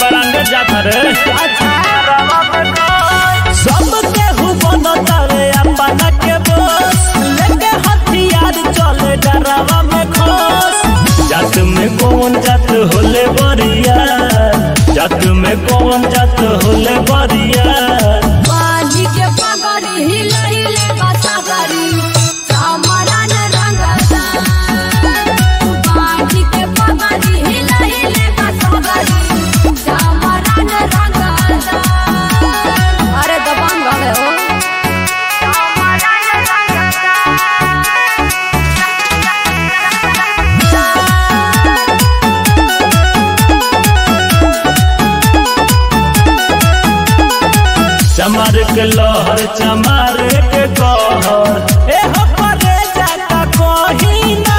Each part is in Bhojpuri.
बरांडे जाता रे। सब केहू बनतावे अपना के बस, लेके हथियार चले डरावा में खोस। जात में कौन जात होले बरिया, जात में कौन जात होले बरिया। बाजी के पगड़ी हिलैले बसागरी सामरान रंगता। बाजी के पगड़ी हिलैले बसागरी सामरान रंगता। अरे दबंग वाले हो चमार के लहर चमार के कहर ए हो परे जाता कहीं ना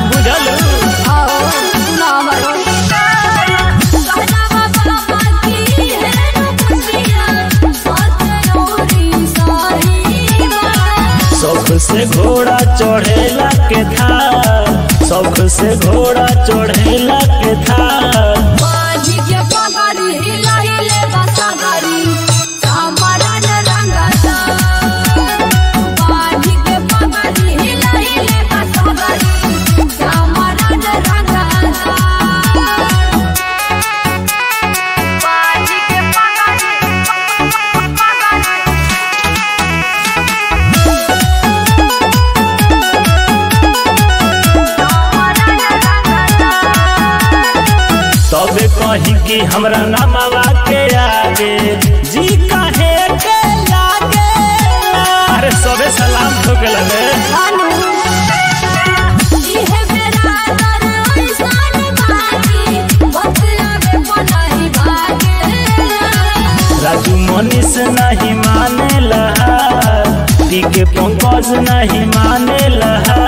बुझल। आओ ना मरो कहना बाबा की है रुपसिया सतनोरी साही मां। शौक से घोड़ा चढ़ेला के थार, शौक से घोड़ा चढ़ेला के थार। बाजी के पगड़ी हिलैले बसागरी सामरान रंगता। बाजी के पगड़ी हिलैले बसागरी सामरान रंगता। बाजी के तबे कहीं कि हमरा नामवा के आगे जी कहे के लागे। अरे सबे सलाम हो गेल रे। इहे मेरा दर ऐसान बाजी बतलावे पनाही भागे। राजू मनीष नहीं माने लहा, टी के पंकज नहीं माने लहा।